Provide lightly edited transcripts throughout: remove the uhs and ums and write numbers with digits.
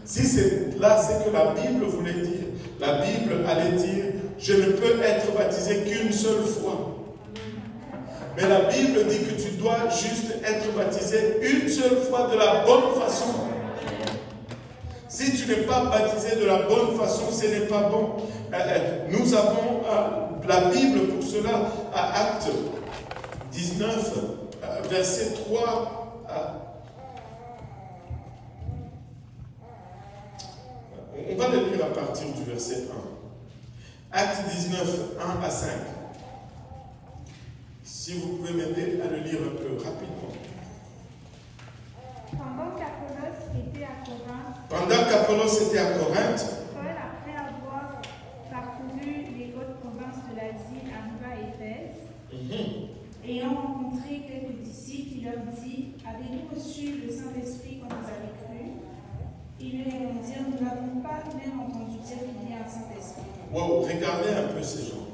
Si c'est là, c'est que la Bible voulait dire. La Bible allait dire, je ne peux être baptisé qu'une seule fois. Mais la Bible dit que tu dois juste être baptisé une seule fois de la bonne façon. Si tu n'es pas baptisé de la bonne façon, ce n'est pas bon. Nous avons la Bible pour cela à Actes 19, verset 3. On va le lire à partir du verset 1. Actes 19, 1 à 5. Si vous pouvez m'aider à le lire un peu rapidement. Pendant qu'Apollos était à Corinthe, Paul, après avoir parcouru les hautes provinces de l'Asie, arriva à Éphèse. Ayant rencontré quelques disciples, il leur dit, avez-vous reçu le Saint-Esprit quand vous avez cru? Ils lui répondirent, nous n'avons pas même entendu dire qu'il y a un Saint-Esprit. Wow, regardez un peu ces gens.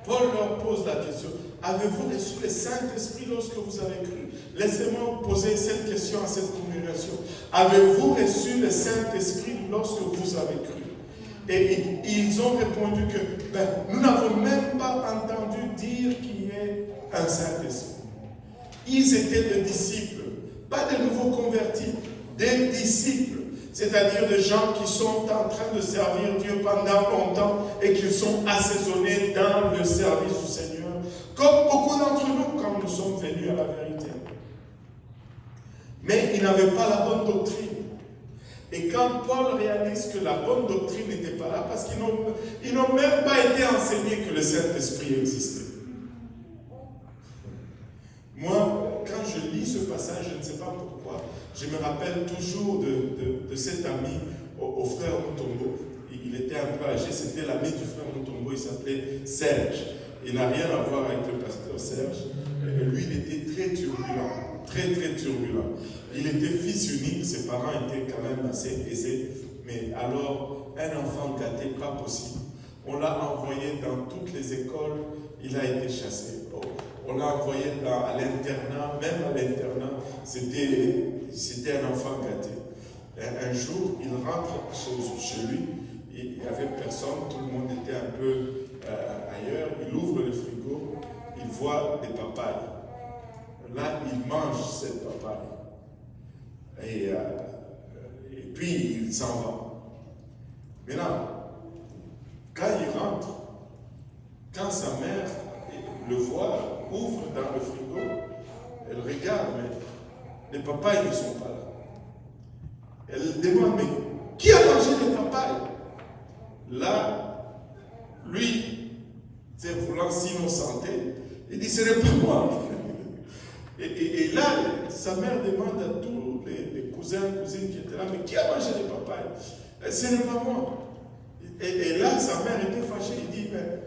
Paul leur pose la question, avez-vous reçu le Saint-Esprit lorsque vous avez cru? Laissez-moi poser cette question à cette congrégation. Avez-vous reçu le Saint-Esprit lorsque vous avez cru? Et ils ont répondu que nous n'avons même pas entendu dire qu'il y ait un Saint-Esprit. Ils étaient des disciples, pas de nouveaux convertis, des disciples. C'est-à-dire des gens qui sont en train de servir Dieu pendant longtemps et qui sont assaisonnés dans le service du Seigneur, comme beaucoup d'entre nous quand nous sommes venus à la vérité. Mais ils n'avaient pas la bonne doctrine. Et quand Paul réalise que la bonne doctrine n'était pas là, parce qu'ils n'ont même pas été enseignés que le Saint-Esprit existait. Moi, quand je lis ce passage, je ne sais pas pourquoi, je me rappelle toujours de cet ami au frère Mutombo. Il était un peu âgé, c'était l'ami du frère Mutombo, il s'appelait Serge. Il n'a rien à voir avec le pasteur Serge. Lui, il était très turbulent, très très turbulent. Il était fils unique, ses parents étaient quand même assez aisés. Mais alors, un enfant gâté, pas possible. On l'a envoyé dans toutes les écoles, il a été chassé. On l'a envoyé à l'internat, même à l'internat, c'était un enfant gâté. Un jour, il rentre chez lui, il n'y avait personne, tout le monde était un peu ailleurs. Il ouvre le frigo, il voit des papayes. Là, il mange cette papaye. Et puis, il s'en va. Maintenant, quand il rentre, quand sa mère le voit, ouvre dans le frigo, elle regarde, mais les papayes ne sont pas là. Elle demande, mais qui a mangé les papayes? Là, lui, voulant s'innocenter, il dit, ce n'est pas moi. Et là, sa mère demande à tous les cousins, cousines qui étaient là, mais qui a mangé les papayes? Ce n'est pas moi. Et là, sa mère était fâchée, il dit, mais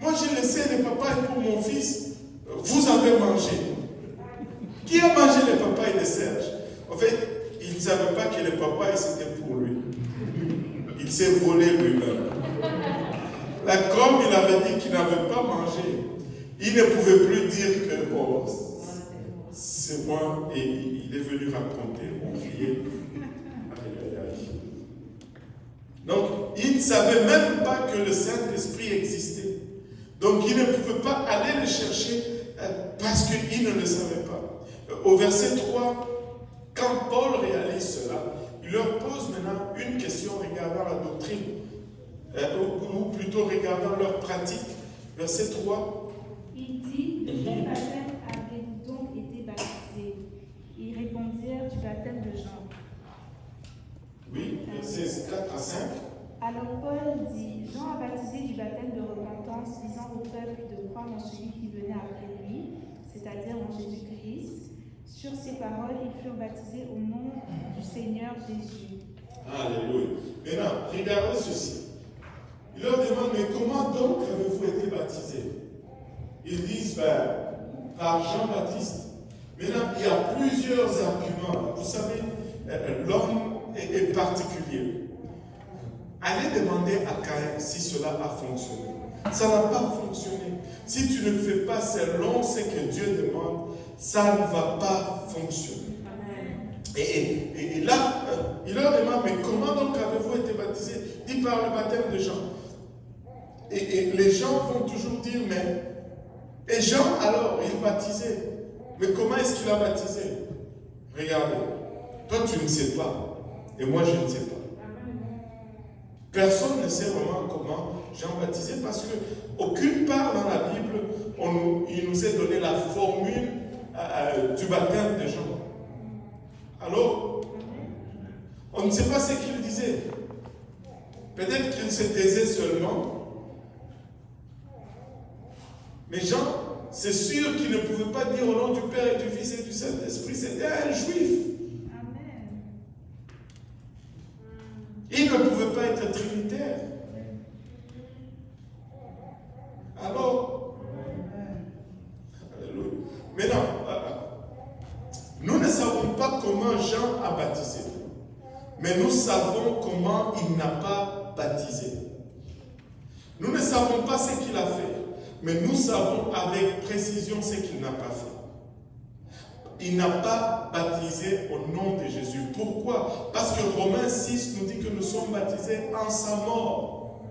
moi j'ai laissé les papayes pour mon fils, vous avez mangé. Qui a mangé les papayes de Serge? En fait, il ne savait pas que les papayes c'était pour lui. Il s'est volé lui-même. Là, comme il avait dit qu'il n'avait pas mangé, il ne pouvait plus dire que oh, c'est moi, et il est venu raconter, on criait. Donc, il ne savait même pas que le Saint-Esprit existait. Donc, il ne pouvait pas aller le chercher parce qu'il ne le savait pas. Au verset 3, quand Paul réalise cela, il leur pose maintenant une question regardant la doctrine, ou plutôt regardant leur pratique. Verset 3. Il dit, de quel baptême avez-vous donc été baptisés? Ils répondirent, du baptême de Jean. Oui, versets 4 à 5. Alors Paul dit, Jean a baptisé du baptême de repentance, disant au peuple de croire en celui qui venait après lui, c'est-à-dire en Jésus-Christ. Sur ces paroles, ils furent baptisés au nom du Seigneur Jésus. Alléluia. Maintenant, regardez ceci. Il leur demande, mais comment donc avez-vous été baptisés? Ils disent, par Jean-Baptiste. Maintenant, il y a plusieurs arguments. Vous savez, l'homme est particulier. Allez demander à Caïn si cela a fonctionné. Ça n'a pas fonctionné. Si tu ne fais pas selon ce que Dieu demande, ça ne va pas fonctionner. Et là, il leur demande, mais comment donc Et les gens vont toujours dire, mais... Et Jean, alors, il baptisait. Mais comment est-ce qu'il a baptisé? Regardez. Toi, tu ne sais pas. Et moi, je ne sais pas. Personne ne sait vraiment comment Jean baptisait parce qu'aucune part dans la Bible, il nous est donné la formule du baptême de Jean. Alors, on ne sait pas ce qu'il disait. Peut-être qu'il se taisait seulement. Mais Jean, c'est sûr qu'il ne pouvait pas dire au nom du Père et du Fils et du Saint-Esprit. C'était un juif. Amen. Il ne pouvait pas être trinitaire. Alors, alléluia. Maintenant, nous ne savons pas comment Jean a baptisé. Mais nous savons comment il n'a pas baptisé. Nous ne savons pas ce qu'il a fait. Mais nous savons avec précision ce qu'il n'a pas fait. Il n'a pas baptisé au nom de Jésus. Pourquoi? Parce que Romains 6 nous dit que nous sommes baptisés en sa mort.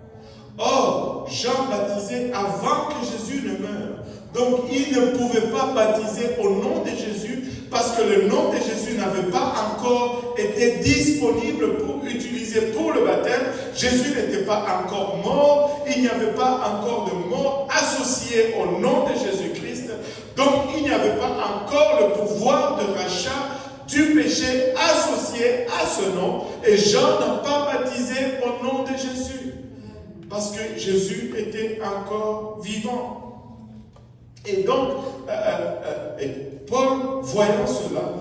Or, Jean baptisait avant que Jésus ne meure. Donc, il ne pouvait pas baptiser au nom de Jésus parce que le nom de Jésus n'avait pas encore été disponible pour utiliser pour le baptême. Jésus n'était pas encore mort. Il n'y avait pas encore de mort associée au nom de Jésus-Christ. Donc, il n'y avait pas encore le pouvoir de rachat du péché associé à ce nom. Et Jean n'a pas baptisé au nom de Jésus. Parce que Jésus était encore vivant. Et donc, Paul, voyant cela,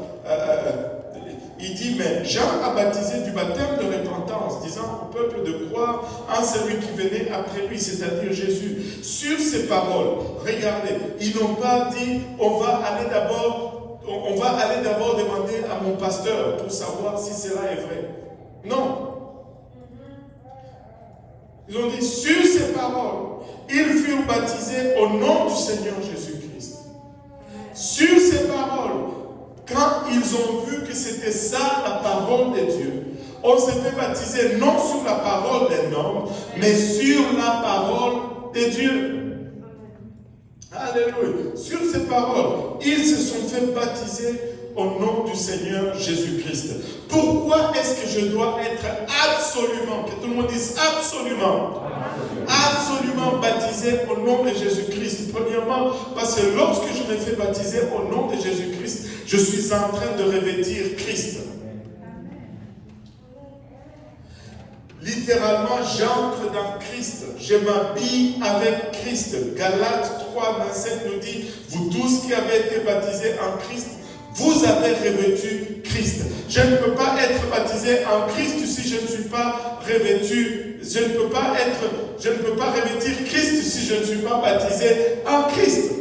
il dit, mais Jean a baptisé du baptême de repentance, disant au peuple de croire en celui qui venait après lui, c'est-à-dire Jésus. Sur ces paroles, regardez, ils n'ont pas dit, on va aller d'abord demander à mon pasteur pour savoir si cela est vrai. Non. Ils ont dit, sur ces paroles, ils furent baptisés au nom du Seigneur Jésus-Christ. Sur ces paroles, quand ils ont vu que c'était ça la parole de Dieu, on s'est fait baptiser non sur la parole d'un homme, mais sur la parole de Dieu. Alléluia. Sur ces paroles, ils se sont fait baptiser au nom du Seigneur Jésus-Christ. Pourquoi est-ce que je dois être absolument, que tout le monde dise absolument baptisé au nom de Jésus-Christ? Premièrement, parce que lorsque je me fais baptiser au nom de Jésus-Christ, je suis en train de revêtir Christ. Littéralement, j'entre dans Christ. Je m'habille avec Christ. Galates 3, 27 nous dit, vous tous qui avez été baptisés en Christ, vous avez revêtu Christ. Je ne peux pas être baptisé en Christ si je ne suis pas revêtu. Je ne peux pas revêtir Christ si je ne suis pas baptisé en Christ.